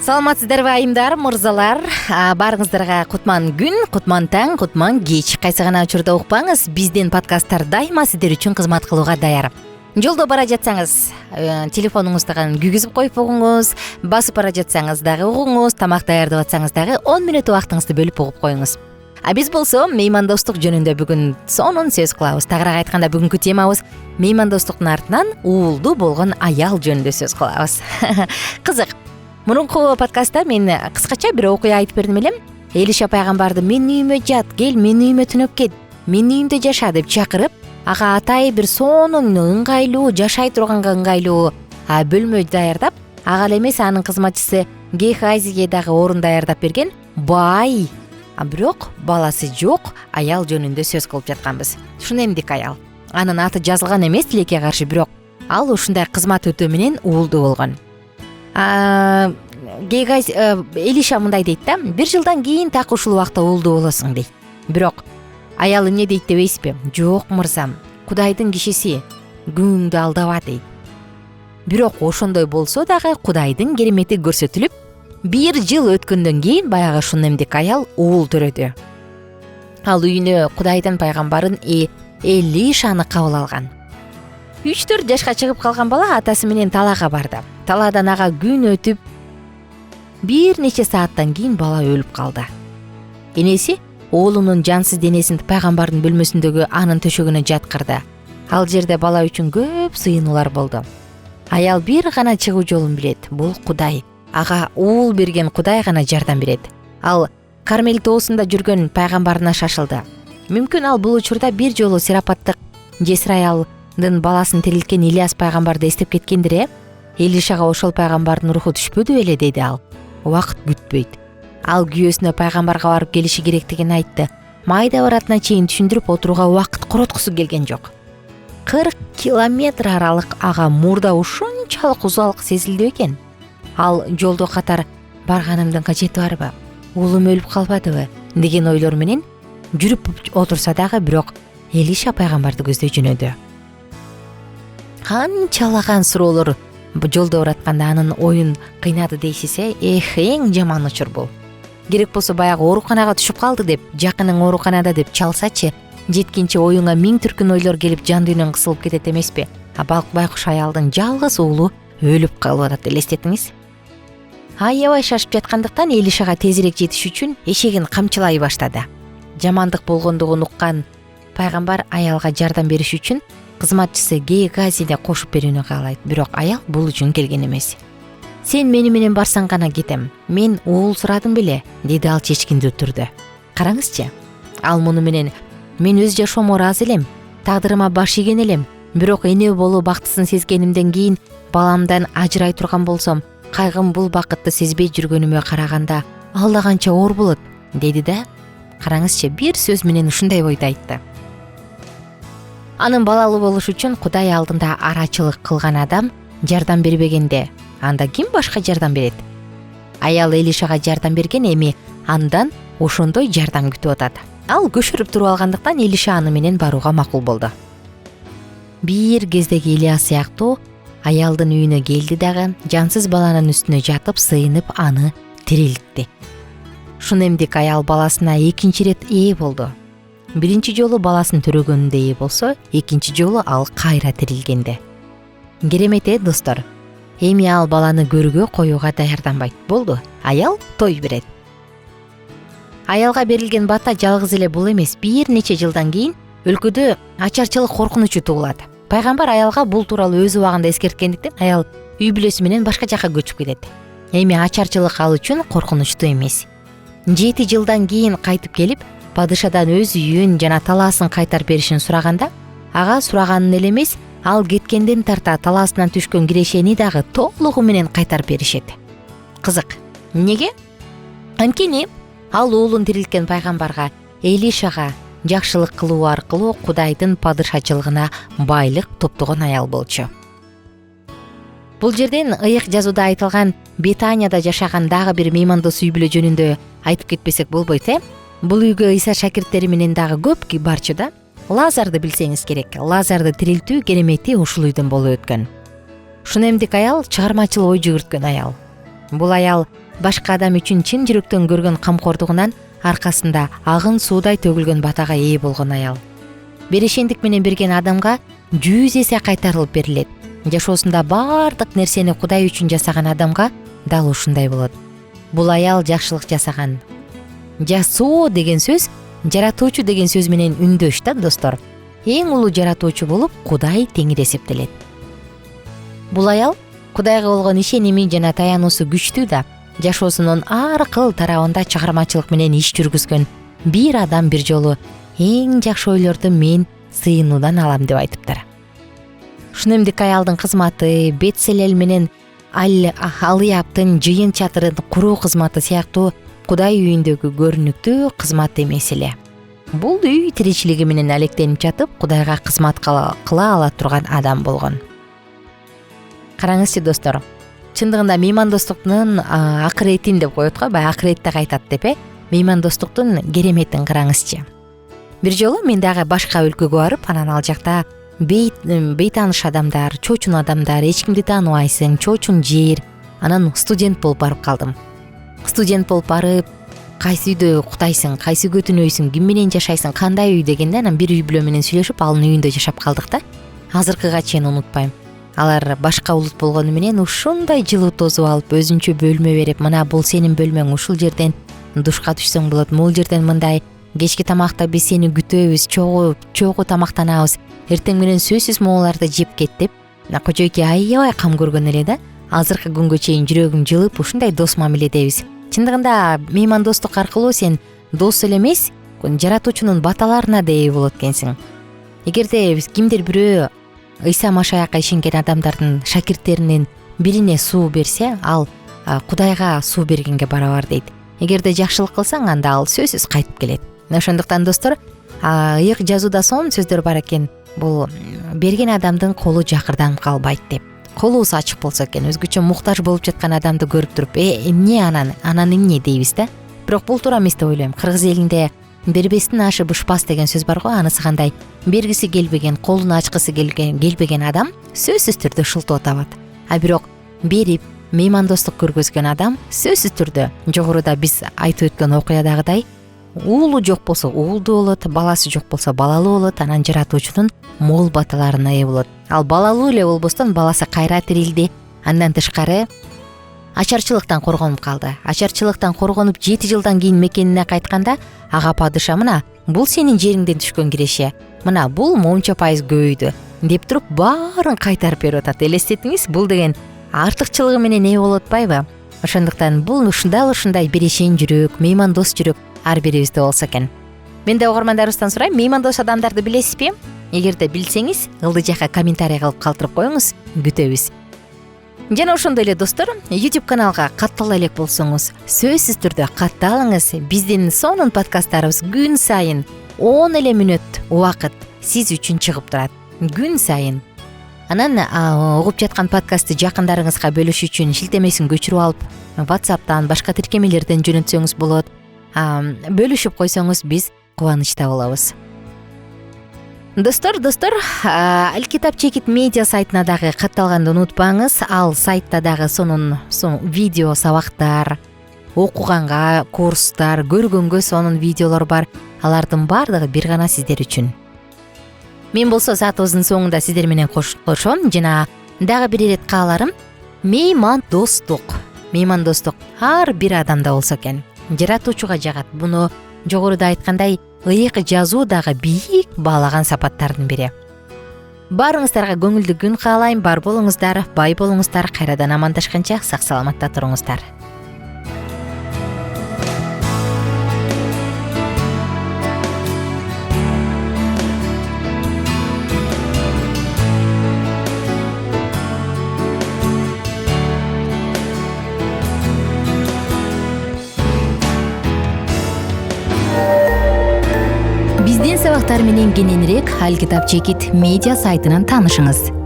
Саламатсыздарбы айымдар, мырзалар? Барыңыздарга кутман күн, кутман таң, кутман кеч. Кайсы гана учурда укпаңыз, биздин подкасттар дайыма сиздер үчүн кызмат кылууга даяр. Жолдо бара жатсаңыз, телефонуңуздагы күйгүзүп коюп угуңуз, басып бара жатсаңыз дагы угуңуз, тамак даярдап атсаңыз дагы 10 мүнөт убактыңызды бөлүп угуп коюңуз. Биз болсо меймандостук жөнүндө бүгүн сонун сөз кылабыз. Тагыраак айтканда бүгүнкү темабыз меймандостуктун артынан уулду болгон аял жөнүндө сөз кылабыз. Кызык. Мурунку подкастта мен кыскача бир окуя айтып бердим элем. Элиша пайгамбарды менин үйүмө жат, кел менин үйүмө түнөп кет, менин үйүмдө жаша деп чакырып, ага атай бир сонун ыңгайлуу, жашай турганга ыңгайлуу бөлмө даярдап, ага эле эмес анын кызматчысы Гехазиге дагы орун даярдап берген бай, бирок баласы жок аял жөнүндө сөз кылып жатканбыз. Шунемдик аял. Анын аты жазылган эмес тилекке каршы, бирок ал ушундай кызмат өтөө менен уулду болгон. Элиша мындай дейт да, 1 жылдан кийин так ушул убакта уулду болосуң дейт. Бирок аялы эмне дейт дебейсизби? Жок мырзам, Кудайдын кишиси, күңүңдү алдаба дейт. Бирок ошондой болсо дагы Кудайдын керемети көрсөтүлүп, 1 жыл өткөндөн кийин баягы шунемдик аял уул төрөдү. Ал үйүнө Кудайдын пайгамбарын Элишаны кабыл алган. 3-4 жашка чыгып калган бала атасы менен талаага барды. Талаадан ага күн өтүп, бир нече сааттан кийин бала өлүп калды. Энеси оолунун жансыз денесин пайгамбардын бөлмөсүндөгү анын төшөгүнө жаткырды. Ал жерде бала үчүн көп сыйынуулар болду. Аял бир гана чыгуу жолун билет. Бул Кудай. Ага уул берген Кудай гана жардам берет. Ал Кармел тоосунда жүргөн пайгамбарына шашылды. Мүмкүн ал бул учурда бир жолу Серапаттык Жесраялдын баласын тирилткен Илияс пайгамбарды эстеп кеткендир. Элишага ошол пайгамбардын руху түшпөдү беле, деди ал. Убакыт күтпөйт. Ал күйөөсүнө пайгамбарга барып келиши керектигин айтты. Майда баратына чейин түшүндүрүп отурууга убакыт короткусу келген жок. 40 километр аралык ага мурда ушунчалык узалык сезилди экен. Ал жолдо катар барганымдын кажети барбы? Уулум өлүп калбадыбы? Деген ойлор менен жүрүп отурса дагы, бирок Элиша пайгамбарды көздөй жөнөдү. Канчалаган суроолор жолдо баратканда анын оюн кыйнады дейсиз, эң жаман учур бул. Керек болсо баягы ооруканага түшүп калды деп, жакының ооруканада деп чалсачы, жеткинче оюңа 1000 түркүн ойлор келип жан дүйнөң кысылып кетет эмеспи? Байкуш аялдын жалгыз уулу өлүп калып атат, элестетиңиз. Аябай шашып жаткандыктан Элишага тезирээк жетиш үчүн эшегин камчылай баштады. Жамандык болгондугун уккан пайгамбар аялга жардам бериш үчүн кызматчысы Гехазиди кошуп берүүнү каалайт. Бирок аял бул үчүн келген эмес. Сен мени менен барсаң гана кетем. Мен уул сурадым беле, деди ал чечкиндүү түрдө. Караңызчы. Ал муну менен мен өз жашоомо ыраазы элем, тагдырыма баш ийген элем. Бирок эне болуу бактысын сезгенимден кийин баламдан ажырай турган болсом, кайгым бул бакытты сезбей жүргөнүмө караганда алда канча оор болот, деди да. Караңызчы, бир сөз менен ушундай ойду айтты. Анын балалуу болуш үчүн Кудай алдында арачылык кылган адам жардам бербегенде, анда ким башка жардам берет? Аял Элишага жардам берген, эми андан ошондой жардам күтүп атат. Ал көшүрүп туруп алгандыктан Элиша аны менен барууга макул болду. Бир кездеги Илияс сыяктуу аялдын үйүнө келди дагы, жансыз баланын үстүнө жатып сыйынып аны тирилтти. Шунемдик аял баласына 2 рет ээ болду. Биринчи жолу баласын төрөгөнүндө ээ болсо, экинчи жолу ал кайра тирилгенде. Керемет достор. Эми ал баланы көргө коюуга даярданбайт. Болду, аял той берет. Аялга берилген бата жалгыз эле бул эмес. Бир нече жылдан кийин өлкөдө ачарчылык коркунучу туулат. Пайгамбар аялга бул тууралуу өз убагында эскерткендиктен аял үй бүлөсү менен башка жакка көчүп кетет. Эми ачарчылык ал үчүн коркунучтуу эмес. 7 жылдан кийин кайтып келип, падышадан өз үйүн жана талаасын кайтарып беришин сураганда, ага сураганын эле эмес, ал кеткенден тарта талаасынан түшкөн кирешени дагы толугу менен кайтарып беришет. Кызык. Неге? Анткени ал уулун тирилткен пайгамбарга, Элишага жакшылык кылуу аркылуу Кудайдын падышачылыгына байлык топтогон аял болчу. Бул жерден ыйык жазууда айтылган Бетанияда жашаган дагы бир меймандос үй бүлө жөнүндө айтып кетпесек болбойт, Бул үйгө Иса шакирттери менен дагы көп барчу да. Лазарды билсеңиз керек. Лазарды тирилтүү керемети ушул үйдөн болуп өткөн. Шунемдик аял чыгармачыл ой жүгүрткөн аял. Бул аял башка адам үчүн чын жүрөктөн көргөн камкордугунан аркасында агын суудай төгүлгөн батага ээ болгон аял. Берешендик менен берген адамга 100 эсе кайтарылып берилет. Жашоосунда бардык нерсени Кудай үчүн жасаган адамга дал ушундай болот. Бул аял жакшылык жасаган. Жасоо деген сөз жаратуучу деген сөз менен үндөш да достор. Эң улуу жаратуучу болуп Кудай теңир эсептелет. Бул аял Кудайга болгон ишеними жана таянуусу күчтүү да, жашоосунун ар кыл тарабында чыгармачылык менен иш жүргүзгөн бир адам бир жолу эң жакшы ойлорду мен сыйынуудан алам деп айтыптыр. Шунемдик аялдын кызматы Бетселел менен Алыяптын жыйын чатырын куруу кызматы сыяктуу Кудай үйүндөгү көрүнүктүү кызмат эмес эле. Бул үй тиричилиги менен алектенип жатып, Кудайга кызмат кыла ала турган адам болгон. Караңызчы достор, чындыгында меймандостуктун акыретин деп коет го, баягы акыретти айтат деп, меймандостуктун кереметин караңызчы. Бир жолу мен дагы башка өлкөгө барып, анан ал жакта бейтааныш адамдар, чочун адамдар, эч кимди тааныбайсың, чочун жер, анан студент болуп барып калдым. Студент болуп барып, кайсы үйдө уктайсың, кайсы көтүнөйсүң, ким менен жашайсың, кандай үй дегенде, анан бир үй бүлө менен сүйлөшүп, алын үйүндө жашап калдык да. Азыркыга чейин унутпайм. Алар башка улут болгону менен ушундай жылуу тосуп алып, өзүнчө бөлмө берип, мына бул сенин бөлмөң, ушул жерден душка түшсөң болот, могул жерден мындай, кечки тамакта биз сени күтөбүз, чогуу тамактанабыз, эртең менен сөзсүз могуларды жеп кет деп, кожойке аябай кам көргөн эле да. Азыркы күнгө чейин жүрөгүм жылып, ушундай дос мамиледебиз. Чындыгында меймандостук аркылуу сен дос эле эмес, жаратуучунун баталарына да ээ болот экенсиң. Эгерде кимдир бирөө Ыйса Машаякка ишенген адамдардын шакирттеринин бирине суу берсе, ал Кудайга суу бергенге барабар дейт. Эгерде жакшылык кылсаң, анда ал сөзсүз кайтып келет. Ошондуктан достор, ыйык жазууда сонун сөздөр бар экен. Бул берген адамдын колу жакырданып калбайт деп. Колубуз ачык болсо экен, өзгөчө муктаж болуп жаткан адамды көрүп туруп, эмне анан эмне дейбиз да. Бирок бул туура эмес деп ойлойм. Кыргыз элинде бербестин ашы бышпас деген сөз бар го, анысы кандай? Бергиси келбеген, колун ачкысы келбеген адам сөзсүз түрдө шылтоо табат. А бирок берип, меймандостук көргөзгөн адам сөзсүз түрдө жогоруда биз айтып өткөн окуядагыдай, уулу жок болсо уулду болот, баласы жок болсо балалуу болот, анан жаратуучунун мол баталарына ээ болот. Ал балалуу эле болбостон баласы кайра тирилди. Андан тышкары ачарчылыктан коргонуп калды. Ачарчылыктан коргонуп 7 жылдан кийин мекенине кайтканда, ага падыша, мына бул сенин жериңден түшкөн киреше, мына бул монча пайыз көбөйдү деп туруп баарын кайтарып берип атат. Элестетиңиз, бул деген артыкчылыгы менен ээ болуп атпайбы? Ошондуктан бул ушундай берешен жүрөк, меймандос жүрөк ар бирибизде болсо экен. Мен да угармандарыбыздан сурайм, меймандос адамдарды билесизби? Эгерде билсеңиз, ылдый жакка комментарий кылып калтырып коюңуз, күтөбүз. Жана ошондой эле достор, YouTube каналга каттала элек болсоңуз, сөзсүз түрдө катталыңыз. Биздин сонун подкасттарыбыз күн сайын 10 эле мүнөт убакыт сиз үчүн чыгып турат. Күн сайын. Анан угуп жаткан подкастты жакындарыңызга бөлүш үчүн шилтемесин көчүрүп алып, WhatsApp'тан, башка тиркемелерден жөнөтсөңүз болот. Бөлүшүп койсоңуз биз кубанычта болобуз. Достор, Алкитап Чекит медиа сайтына дагы катталганды унутпаңыз. Ал сайтта дагы сонун видео сабактар, окуганга курстар, көргөнгө сонун видеолор бар. Алардын бардыгы бир гана сиздер үчүн. Мен болсо саатыбыздын соңунда сиздер менен коштошом жана дагы бир ирет кааларым, меймандостук ар бир адамда болсо экен. Жаратуучуга жагат. Буну жогоруда айткандай, ыйык жазуу дагы бийик баалаган сапаттардын бири. Баарыңыздарга көңүлдүү күн каалайм. Бар болуңуздар, бай болуңуздар. Кайрадан амандашканча сак саламатта туруңуздар. Биздин сабактар менен кененирээк Алкитап Чекит медиа сайтынан таанышыңыз.